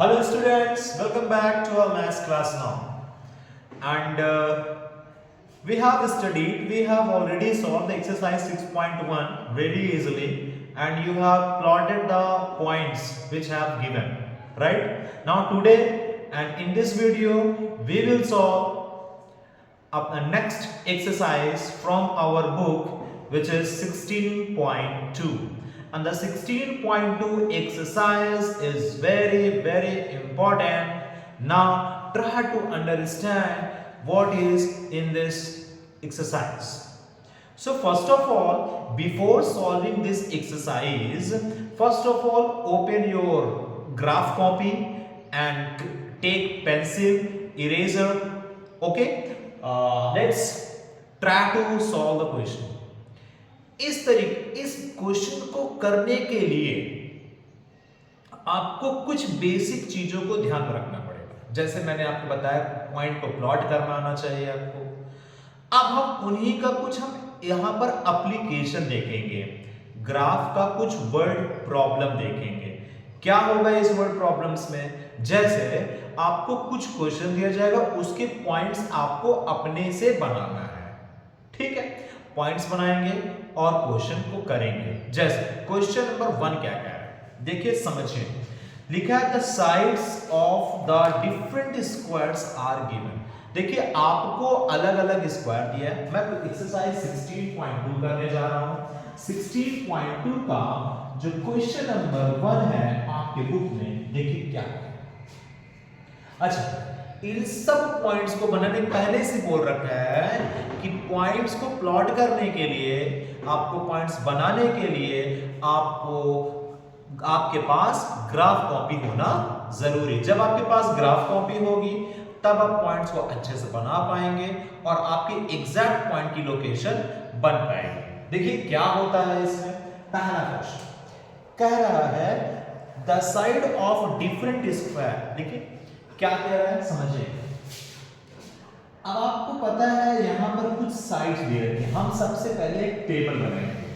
Hello students, welcome back to our maths class now. And we have already solved the exercise 6.1 very easily, and you have plotted the points which have given, right? Now today and in this video, we will solve the next exercise from our book, which is 16.2. And the 16.2 exercise is very important. Now try to understand what is in this exercise. So first of all, before solving this exercise, first of all open your graph copy and take pencil, eraser. Okay, let's try to solve the question. इस question को करने के लिए आपको कुछ basic चीजों को ध्यान में रखना पड़ेगा। जैसे मैंने आपको बताया, पॉइंट को प्लॉट करना आना चाहिए आपको। अब हम उन्हीं का कुछ हम यहां पर एप्लीकेशन देखेंगे, ग्राफ का कुछ वर्ड प्रॉब्लम देखेंगे। क्या होगा इस वर्ड प्रॉब्लम्स में? जैसे आपको कुछ क्वेश्चन दिया जाएगा, उसके पॉइंट्स आपको अपने से बनाना है। ठीक है, पॉइंट्स बनाएंगे और क्वेश्चन को करेंगे। जैसे क्वेश्चन नंबर 1 क्या कह रहा है, देखिए समझिए। लिखा है the sides of the different squares are given. देखिए आपको अलग अलग स्क्वायर दिया है। मैं एक्सरसाइज 16.2 करने जा रहा हूं। 16.2 का जो क्वेश्चन नंबर 1 है आपके बुक में, देखिए क्या है। अच्छा, इन सब पॉइंट्स को बनाने पहले से बोल रखा है कि पॉइंट्स को प्लॉट करने के लिए, आपको पॉइंट्स बनाने के लिए आपके पास ग्राफ कॉपी होना जरूरी। जब आपके पास ग्राफ कॉपी होगी तब आप पॉइंट्स को अच्छे से बना पाएंगे और आपके एग्जैक्ट पॉइंट की लोकेशन बन पाएगी। देखिए क्या होता है इसमें। पहला क्वेश्चन कह रहा है the side of different square. देखिए क्या कह रहा है, समझिए। अब आपको पता है यहां पर कुछ साइड्स दे रखी हैं। हम सबसे पहले एक टेबल बनाएंगे।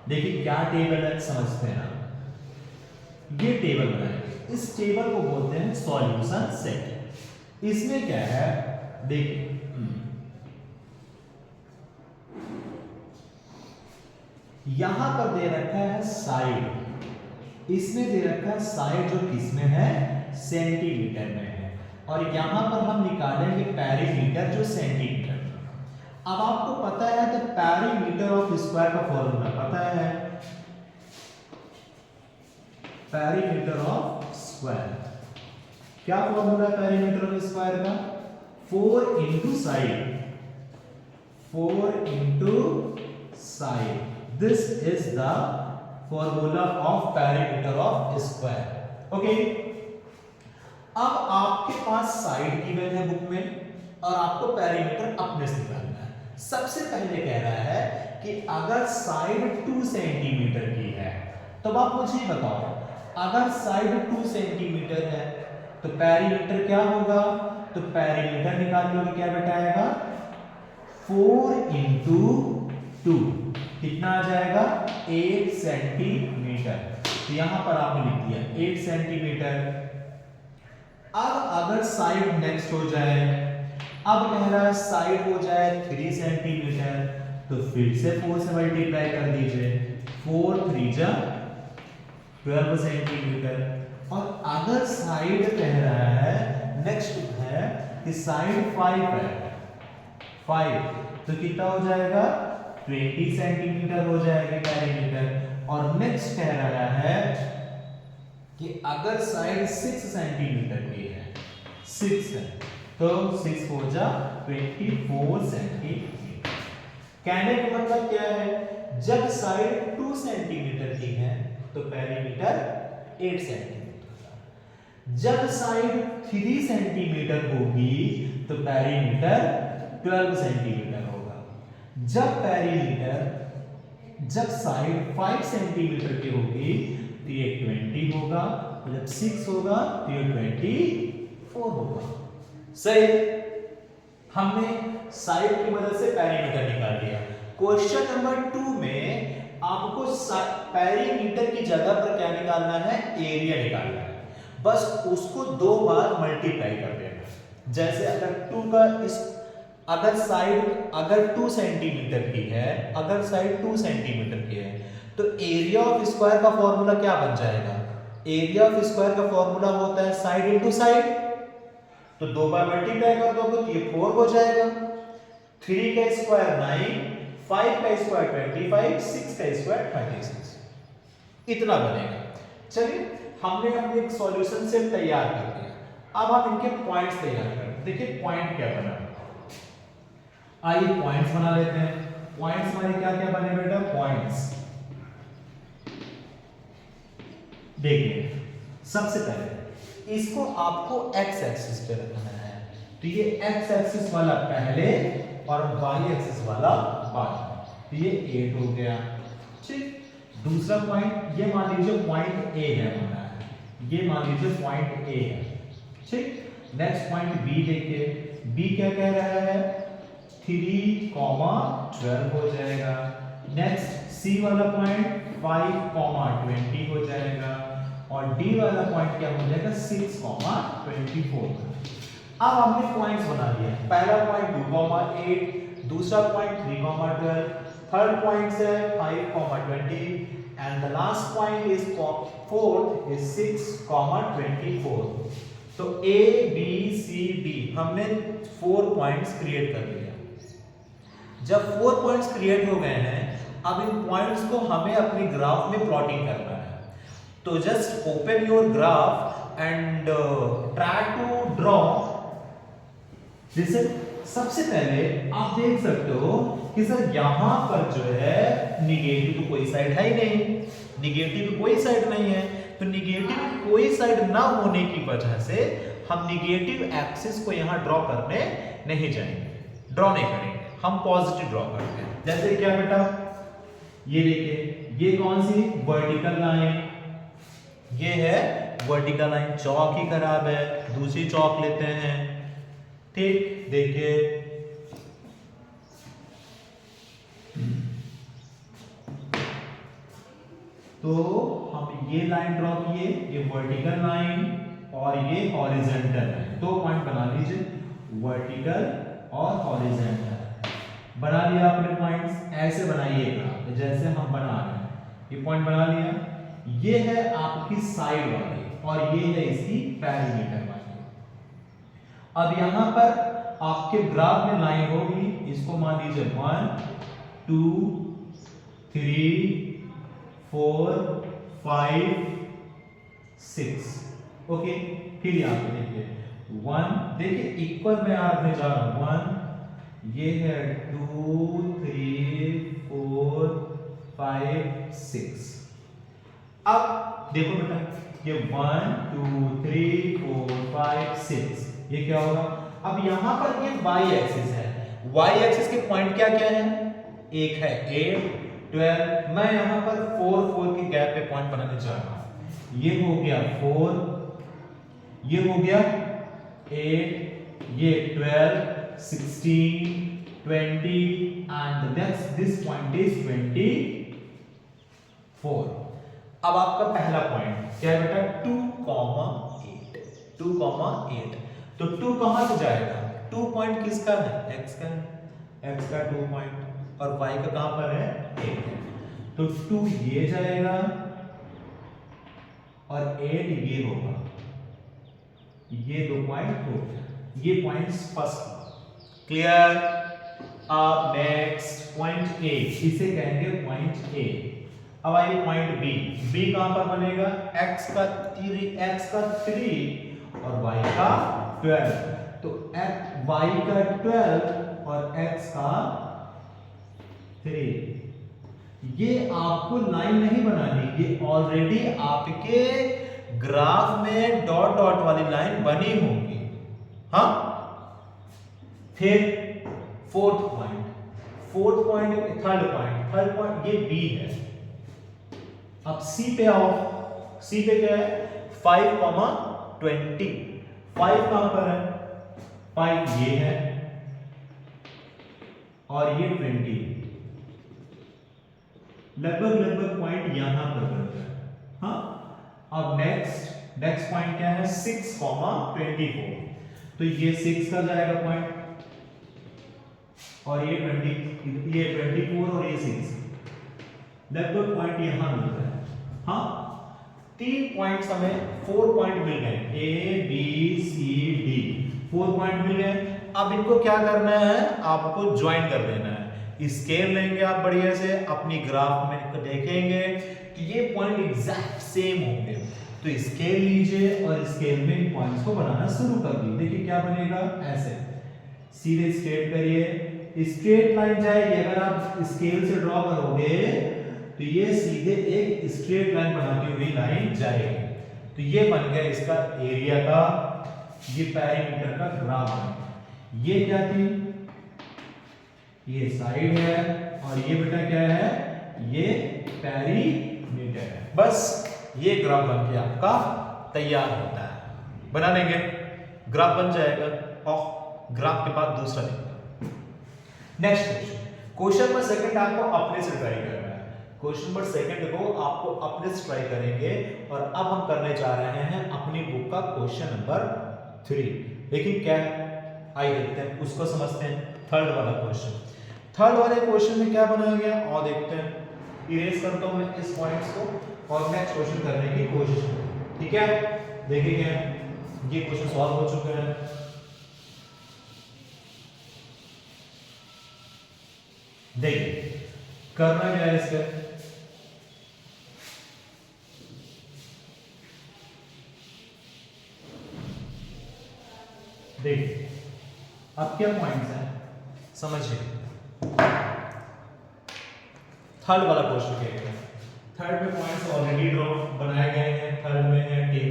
देखिए क्या टेबल है, समझते हैं ना। ये टेबल बनाएंगे। इस टेबल को बोलते हैं सॉल्यूशन सेट। इसमें क्या है, देखिए यहां पर दे रखा है साइड। इसमें दे रखा है साइड जो किसमें है, सेंटीमीटर में है। और यहां पर हम निकालेंगे पेरीमीटर जो सेंटीमीटर में। अब आपको पता है तो पेरीमीटर ऑफ स्क्वायर का फॉर्मूला पता है। पेरीमीटर ऑफ स्क्वायर क्या फॉर्मूला है पेरीमीटर ऑफ स्क्वायर का? 4 into side. 4 into side, this is the formula of perimeter of square. Okay, अब आपके पास साइड गिवन है बुक में और आपको पेरीमीटर अपने से निकालना है। सबसे पहले कह रहा है कि अगर साइड 2 सेंटीमीटर की है तो आप मुझे बताओ, अगर साइड 2 सेंटीमीटर है तो पेरीमीटर क्या होगा? तो पेरीमीटर निकाल लोगे, क्या बेटाएगा 4 इंटू 2 कितना आ जाएगा 8 सेंटीमीटर। तो यहां पर आपने लिख दिया 8 सेंटीमीटर। अब अगर साइड नेक्स्ट हो जाए, अब कह रहा है साइड हो जाए 3 सेंटीमीटर, तो फिर से 4 से मल्टीप्लाई कर दीजिए। 4 3 जा 12 सेंटीमीटर। और अगर साइड कह रहा है नेक्स्ट है कि साइड 5 है, 5 तो कितना हो जाएगा 20 सेंटीमीटर हो जाएगा पेरीमीटर। और नेक्स्ट कह रहा है कि अगर साइड 6 सेंटीमीटर की है, 6 है तो 6 हो जा 24 सेंटीमीटर। कहने का मतलब क्या है, जब साइड 2 सेंटीमीटर की है तो पेरीमीटर 8 सेंटीमीटर का। जब साइड 3 सेंटीमीटर होगी तो पेरीमीटर 12 सेंटीमीटर होगा। जब साइड 5 सेंटीमीटर की होगी तो ये 20 होगा, और जब 6 होगा तो ये 24 होगा। सही, हमने साइड की मदद से पेरीमीटर निकाल लिया। क्वेश्चन नंबर 2 में आपको पेरीमीटर की जगह पर क्या निकालना है, एरिया निकालना है। बस उसको 2 बार मल्टीप्लाई कर देना। जैसे अगर 2 का इस अगर साइड अगर 2 सेंटीमीटर की है, अगर साइड 2 सेंटीमीटर की है, तो एरिया ऑफ स्क्वायर का फॉर्मूला क्या बन जाएगा? एरिया ऑफ स्क्वायर का फॉर्मूला होता है साइड इनटू साइड, तो 2 बार मल्टीप्लाई कर दोगे तो ये 4 हो जाएगा। 3 का स्क्वायर 9, 5 का स्क्वायर 25, 6 का स्क्वायर 26, इतना बनेगा। चलिए हमने अपने एक सॉल्यूशन सेट तैयार कर दिया। अब हम इनके पॉइंट्स तैयार करें। देखिए पॉइंट क्या बना, आइए पॉइंट्स बना लेते हैं। पॉइंट्स हमारे क्या क्या बने बेटा? पॉइंट्स देखिए सबसे पहले इसको आपको एक्स एक्सिस पे रखना है, तो ये एक्स एक्सिस वाला पहले और वाई एक्सिस वाला बाद में, तो ये 8 हो गया। ठीक, दूसरा पॉइंट ये मान लीजिए पॉइंट ए है हमारा, ये मान लीजिए पॉइंट ए है। ठीक, नेक्स्ट पॉइंट बी देखिए, बी क्या कह रहा है? 3, 12 हो जाएगा। नेक्स्ट सी वाला पॉइंट 5, 20 हो जाएगा, और डी वाला पॉइंट क्या हो जाएगा? 6, 24। अब हमने पॉइंट्स बना लिया। पहला पॉइंट 2, 8, दूसरा पॉइंट 3, 12, थर्ड पॉइंट है 5, 20 and the last point is fourth is 6, 24। तो A B C D हमने 4 पॉइंट्स क्रिएट कर लिया। जब 4 पॉइंट्स क्रिएट हो गए हैं, अब इन पॉइंट्स को हमें अपने ग्राफ में प्लॉटिंग करना है। तो just open your graph and try to draw. जैसे सबसे पहले आप देख सकते हो कि सर यहां पर जो है निगेटिव तो कोई साइड है ही नहीं, निगेटिव कोई साइड नहीं है, तो निगेटिव कोई साइड ना होने की वजह से हम निगेटिव एक्सिस को यहां ड्रॉ करने नहीं जाएंगे, ड्रॉ नहीं करेंगे, हम पॉजिटिव ड्रॉ करते हैं। जैसे क्या बेटा, ये देखिए ये कौन सी वर्टिकल लाइन, ये है वर्टिकल लाइन, चौक ही खराब है, दूसरी चौक लेते हैं। ठीक, देखिए तो हम ये लाइन ड्रॉ किए, ये वर्टिकल लाइन और ये हॉरिजॉन्टल लाइन, 2 पॉइंट बना लीजिए, वर्टिकल और हॉरिजॉन्टल। बना लिया आपने पॉइंट्स, ऐसे बनाइएगा जैसे हम बना रहे हैं। ये पॉइंट बना लिया, ये है आपकी साइड वाली और ये है इसकी पेरीमीटर वाली। अब यहां पर आपके ग्राफ में लाइन होगी, इसको मान लीजिए 1, 2, 3, 4, 5, 6। ओके, फिर यहां पे देखिए 1, देखिए इक्वल में रखने जा रहा हूं, 1, ये है 2, 3, 4, 5, 6। अब देखो बेटा, ये 1, 2, 3, 4, 5, 6, ये क्या होगा? अब यहां पर ये y एक्सिस है, y एक्सिस के पॉइंट क्या क्या है? एक है 8, 12, मैं यहां पर 4, 4 के गैप पे पॉइंट बनाने जा रहा हूं। ये हो गया 4, ये हो गया 8, ये 12, 16, 20 and this point is 24। अब आपका पहला पॉइंट क्या है बेटा? 2,8, 2,8। तो 2 कहां से जाएगा? 2 पॉइंट किसका है? x का है, x का 2 पॉइंट, और y का कहां पर है? 8। तो 2 ये जाएगा और 8 ये होगा, ये 2 पॉइंट हो गया, ये पॉइंट्स फर्स्ट। क्लियर? अब नेक्स्ट पॉइंट ए, इसे कहेंगे पॉइंट ए। अब आइए पॉइंट बी, बी कहां पर बनेगा? x का 3 और y का 12, तो y का 12 और x का 3। ये आपको लाइन नहीं बनानी, ये ऑलरेडी आपके ग्राफ में डॉट डॉट वाली लाइन बनी होगी। हाँ, फिर थर्ड पॉइंट ये बी है। अब सी पे आओ, सी पे क्या है? 5,20, 5 कहां पर है? 5 ये है और ये 20, लगभग पॉइंट यहां पर बनता है। हाँ, अब नेक्स्ट नेक्स्ट पॉइंट क्या है 6,24, तो ये 6 का जाएगा पॉइंट और ये 24 और ये 6, लगभग पॉइंट यहां मिल रहा है। हाँ 3 पॉइंट्स हमें 4 पॉइंट मिल गए, A B C D 4 point मिल गए। अब इनको क्या करना है, आपको ज्वाइन कर देना है। स्केल लेंगे आप बढ़िया से, अपनी ग्राफ में देखेंगे कि ये पॉइंट एग्जैक्ट सेम होंगे, तो स्केल लीजिए और स्केल में इन पॉइंट्स को बनाना शुरू कर दीजिए। देखिए क्या बनेगा, ऐसे सीधे स्ट्रेट करिए, स्ट्रेट लाइन जाएगी। अगर आप स्केल से ड्रॉ करोगे तो ये सीधे एक स्ट्रेट लाइन बनाती हुई लाइन जाएगी। तो ये बन गया इसका एरिया का, ये पेरीमीटर का ग्राफ बन। ये क्या थी, ये साइड है और ये बेटा क्या है, ये पेरीमीटर है। बस ये ग्राफ बन के आपका तैयार होता है। बना देंगे, ग्राफ बन जाएगा और ग्राफ के बाद दूसरा देखते हैं। नेक्स्ट क्वेश्चन नंबर सेकंड आपको अपने से ट्राई करना है। क्वेश्चन नंबर सेकंड को आपको अपने से ट्राई करेंगे और अब हम करने जा रहे हैं अपनी बुक का क्वेश्चन नंबर 3। लेकिन क्या है, आइए देखते हैं, उसको समझते हैं। थर्ड वाला क्वेश्चन, थर्ड वाले क्वेश्चन में क्या बनाया गया और देखते हैं। इरेज करता हूं मैं इस पॉइंट्स को और नेक्स्ट क्वेश्चन करने की कोशिश करूं, ठीक है। देखिए ये क्वेश्चन सॉल्व हो चुका है। देखिए करना क्या है इसका, देखिए अब क्या पॉइंट्स हैं समझिए। थर्ड वाला क्वेश्चन क्या है, थर्ड में पॉइंट्स ऑलरेडी ड्रॉ बनाए गए हैं। थर्ड में है टिप,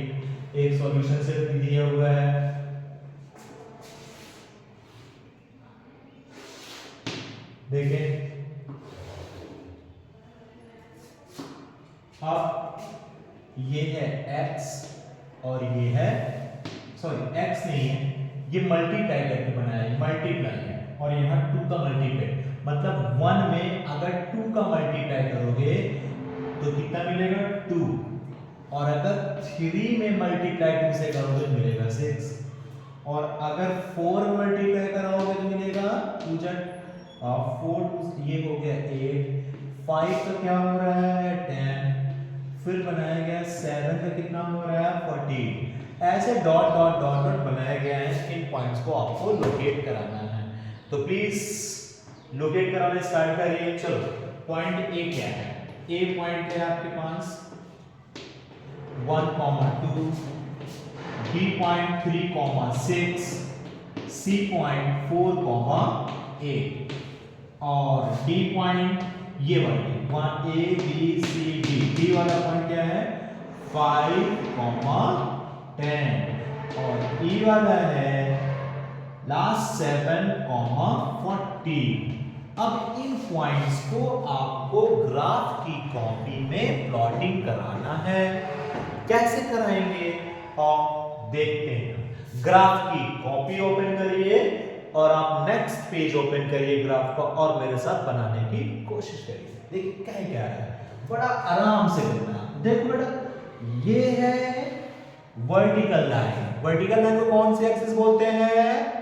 एक सॉल्यूशन सेट दिया हुआ है। देखें अब ये है x और ये है, सॉरी x नहीं है, ये मल्टीप्लाई करके बनाया है, मल्टीप्लाई है और यहाँ 2 का मल्टीप्लाई, मतलब 1 में अगर 2 का मल्टीप्लाई करोगे तो कितना मिलेगा 2, और अगर 3 में मल्टीप्लाई 2 से करोगे तो मिलेगा 6, और अगर 4 में मल्टीप्लाई कराओगे तो मिलेगा 2 4, ये हो गया 8, 5 का क्या हो रहा है 10, फिर बनाया गया 7 का कितना हो रहा है 14। ऐसे डॉट डॉट डॉट डॉट बनाया गया है। इन पॉइंट्स को आपको लोकेट कराना है, तो प्लीज लोकेट कराना स्टार्ट करिए। चलो पॉइंट ए क्या है, ए पॉइंट है आपके पास 1,2, बी पॉइंट 3,6, सी पॉइंट 4,8 और डी पॉइंट ये वाली 1 A B C D, D वाला पॉइंट क्या है 5,10 और ई वाला है लास्ट 7,40। अब इन पॉइंट्स को आपको ग्राफ की कॉपी में प्लॉटिंग कराना है। कैसे कराएंगे और देखते हैं। ग्राफ की कॉपी ओपन करिए और आप नेक्स्ट पेज ओपन करिए ग्राफ का और मेरे साथ बनाने की कोशिश करिए। देखिए क्या है, बड़ा आराम से करना। देखो बेटा ये है वर्टिकल लाइन, वर्टिकल लाइन को कौन सी एक्सिस बोलते हैं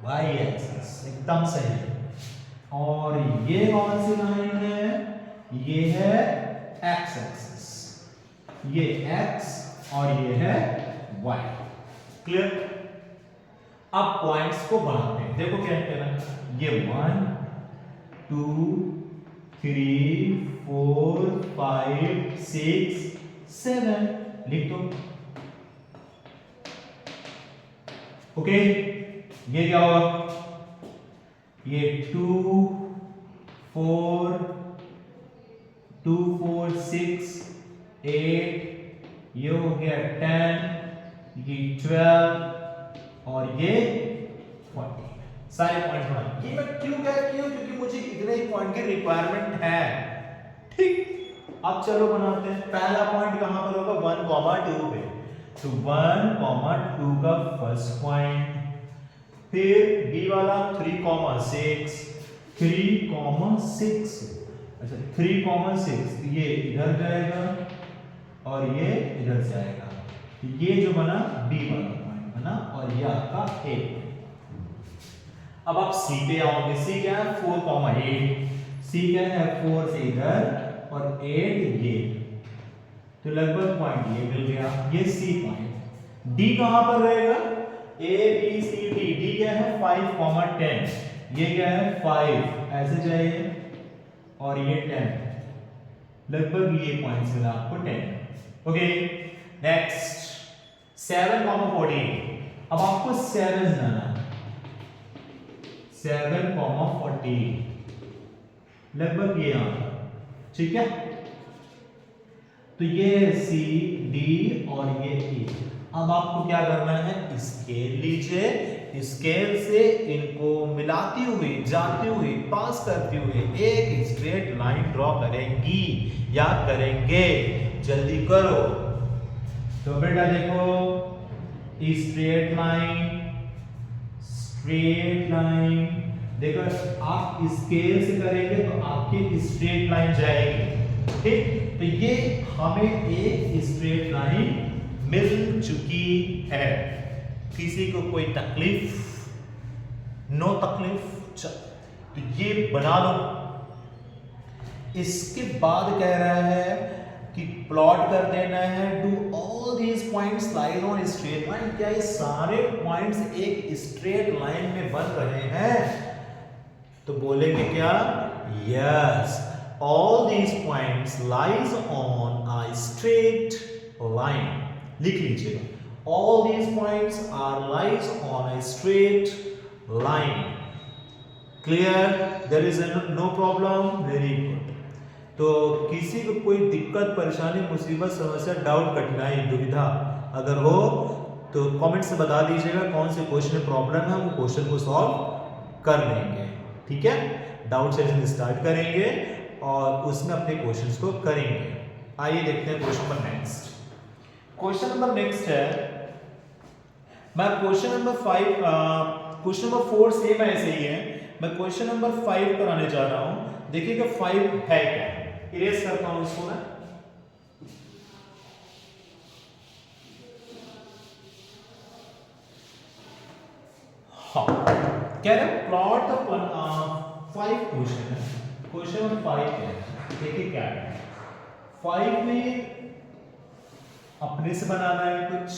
वाई एक्सिस, एकदम सही। और ये कौन सी लाइन है, ये है एक्स एक्सिस, ये एक्स और ये है वाई। क्लियर। अब पॉइंट्स को बनाते हैं। देखो क्या है, ये 1 2 3 4 5 6 7 लिख दो। ओके, ये क्या होगा, ये 2 4 6 8, ये हो गया 10, ये 12 और ये 40। सारे पॉइंट बना। ये मैं क्यों कह रही हूं, क्योंकि मुझे इतने ही पॉइंट की रिक्वायरमेंट है। ठीक, अब चलो बनाते हैं। पहला पॉइंट कहां पर होगा 1,2 पे, तो 1,2 का फर्स्ट पॉइंट, फिर बी वाला 3,6 3,6, अच्छा 3,6 ये इधर जाएगा और ये इधर जाएगा, तो ये जो बना बी वाला पॉइंट बना और ये आपका ए। अब आप सी पे आओगे। सी क्या है 4,8। सी क्या है 4 से इधर और 8 ये, तो लगभग पॉइंट ये मिल गया, ये सी पॉइंट। डी कहां पर रहेगा? A B C D. D क्या है 5,10। ये क्या है 5 ऐसे जाइए और ये 10, लगभग ये पॉइंट्स मिला आपको 10। Okay next 7,48। अब आपको 7 जाना है। 7,48 लगभग ये यहां पर, ठीक है। तो ये सी डी और ये ई। अब आपको क्या करना है, स्केल लीजिए, स्केल से इनको मिलाती हुई जाती हुई पास करती हुई एक स्ट्रेट लाइन ड्रॉ करेंगी या करेंगे। जल्दी करो। तो बेटा देखो स्ट्रेट लाइन देखो, आप स्केल से करेंगे तो आपकी स्ट्रेट लाइन जाएगी, ठीक। तो ये हमें एक स्ट्रेट लाइन मिल चुकी है। किसी को कोई तकलीफ? नो तकलीफ। तो ये बना लो। इसके बाद कह रहा है कि प्लॉट कर देना है, do all these points line on straight line. क्या ये सारे पॉइंट्स एक स्ट्रेट लाइन में बन रहे हैं? तो बोलेंगे क्या? Yes, all these points lies on a straight line. लिख लीजिएगा, all these points are lies on a straight line. Clear? There is no problem. Very good. तो किसी को कोई दिक्कत परेशानी मुसीबत समस्या डाउट कठिनाई दुविधा अगर हो तो कमेंट से बता दीजिएगा कौन से क्वेश्चन में प्रॉब्लम है, हम क्वेश्चन को सॉल्व कर लेंगे, ठीक है। डाउट सेशन स्टार्ट करेंगे और उसमें अपने क्वेश्चंस को करेंगे। आइए देखते हैं question number next. Question number next है, मैं क्वेश्चन नंबर 4 सेम ऐसे ही है, मैं क्वेश्चन नंबर 5 कराने जा रहा हूं। देखिएगा 5 है क्या, इरेज करता हूं इसको मैं। हाँ, कह रहे प्लॉट द 5 क्वेश्चन है, क्वेश्चन नंबर 5 है। देखिए क्या है, 5 में अपने से बनाना है कुछ,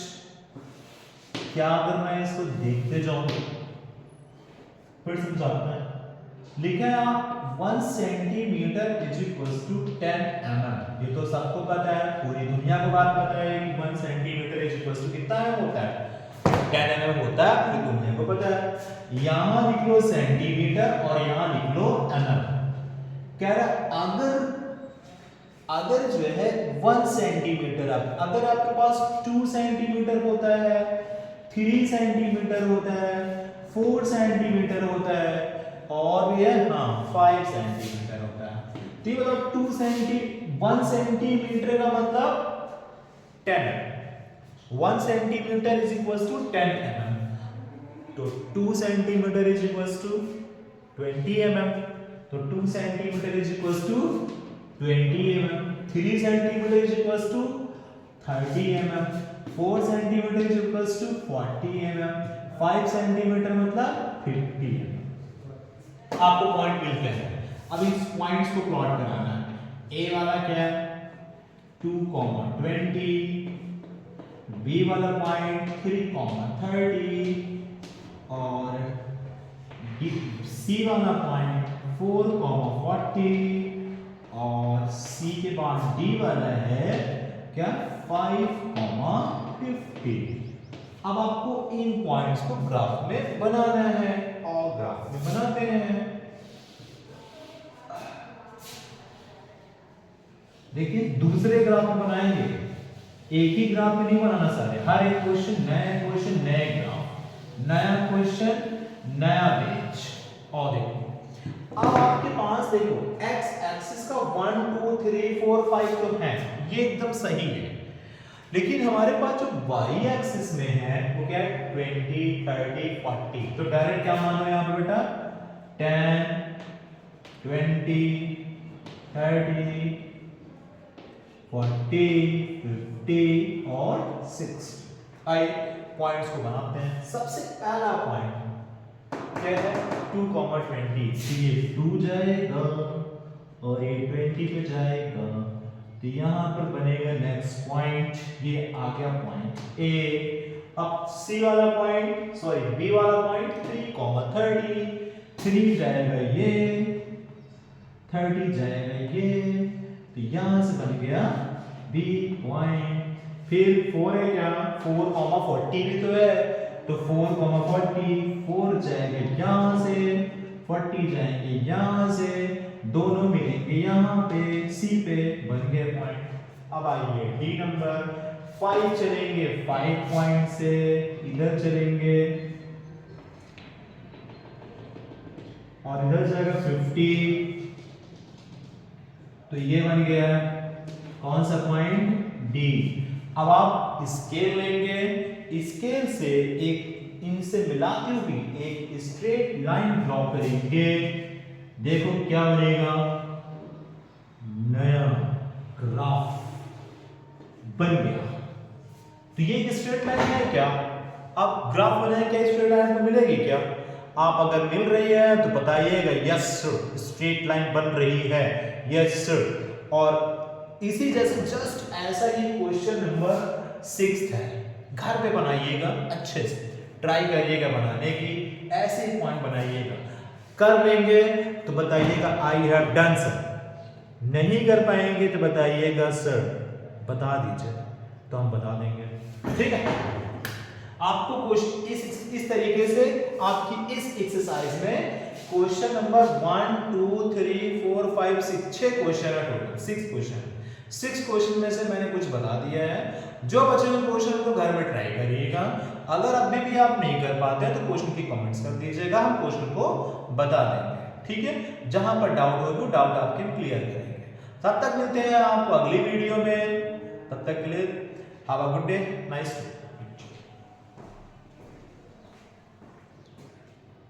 क्या करना है इसको देखते जाओ, फिर समझाते हैं। लिखा है आप 1 centimetre is equal to 10 mm। ये तो सबको पता है, पूरी दुनिया को बात पता है कि 1 सेंटीमीटर इज इक्वल टू कितना है होता है 10 mm होता है, पूरी दुनिया को पता है। यहां लिख लो सेंटीमीटर और यहां लिख लो mm। कह रहा अगर जो है 1 सेंटीमीटर, अगर आपके पास 2 सेंटीमीटर होता है, 3 सेंटीमीटर होता है, 4 सेंटीमीटर होता है और भी है 5 सेंटीमीटर होता है। तो ये मतलब 1 सेंटीमीटर का मतलब 10। 1 centimetre is equal to 10 mm। तो 2 centimetre is equal to 20 mm। तो 2 centimetre is equal to 20 mm। 3 centimetre is equal to 30 mm। 4 centimetre is equal to 40 mm। 5 centimetre मतलब 50 mm। आपको पॉइंट मिलते हैं। अब इस पॉइंट्स को प्लॉट कराना है। ए वाला क्या है 2,20, बी वाला पॉइंट 3,30 और सी वाला पॉइंट 4,40 और सी के बाद डी वाला है क्या 5,50। अब आपको इन पॉइंट्स को ग्राफ में बनाना है और ग्राफ में बनाते हैं। देखिए दूसरे ग्राफ में बनाएंगे, एक ही ग्राफ में नहीं बनाना सारे, हर एक क्वेश्चन नए ग्राफ, नया क्वेश्चन नया पेज। और देखो अब आपके पास देखो एक्स एक्सिस का 1 2 3 4 5 तो है, ये एकदम सही है। लेकिन हमारे पास जो y एक्सिस में है वो क्या है 20 30 40। तो डायरेक्ट क्या मानो यहां पे बेटा 10 20 30 40, 50 और 60। आइए पॉइंट्स को बनाते हैं। सबसे पहला पॉइंट क्या है, 2,20। तो ये 2 जाएगा और ये 20 पे जाएगा, तो यहाँ पर बनेगा नेक्स्ट पॉइंट, ये आ गया पॉइंट ए। अब सी वाला पॉइंट, सॉरी बी वाला पॉइंट 3,30, 3 जाएगा ये, 30 जाएगा ये, तो यहां से बन गया बी पॉइंट। फिर 4 है क्या, 4,40 भी तो है, तो 4,40, 4 जाएंगे यहां से, 40 जाएंगे यहां से, दोनों मिलेंगे यहां पे सी पे, बन गए पॉइंट। अब आइए डी नंबर, 5 चलेंगे 5 पॉइंट से इधर चलेंगे और इधर जाएगा 50, तो ये बन गया कौन सा पॉइंट, डी। अब आप स्केल लेंगे, स्केल से एक इनसे मिलाते हुए एक स्ट्रेट लाइन ड्रॉ करेंगे, देखो क्या बनेगा, नया ग्राफ बन गया। तो ये एक स्ट्रेट लाइन है क्या, अब ग्राफ बना है क्या, स्ट्रेट लाइन तो मिलेगी क्या, आप अगर मिल रही है तो बताइएगा यस सर, स्ट्रेट लाइन बन रही है, यस सर। और इसी जैसे जस्ट ऐसा ही क्वेश्चन नंबर 6 है, घर पे बनाइएगा, अच्छे से ट्राई करिएगा बनाने की, ऐसे ही पॉइंट बनाइएगा। कर लेंगे तो बताइएगा आई हैव डन सर, नहीं कर पाएंगे तो बताइएगा सर बता दीजिए, तो हम बता देंगे, ठीक है। आपको क्वेश्चन इस तरीके से आपकी इस एक्सरसाइज में क्वेश्चन नंबर 1 2 3 4 5 6 6 क्वेश्चन है, टोटल 6 क्वेश्चन। 6 क्वेश्चन में से मैंने कुछ बता दिया है, जो बचे हुए क्वेश्चन को घर में ट्राई करिएगा। अगर अभी भी आप नहीं कर पाते हैं तो क्वेश्चन की कमेंट्स कर दीजिएगा, हम क्वेश्चन को बता देंगे, ठीक है। जहां पर डाउट हो वो डाउट आपके क्लियर करेंगे। तब तक मिलते हैं आपको अगली वीडियो में, तब तक के लिए have a good day, nice day.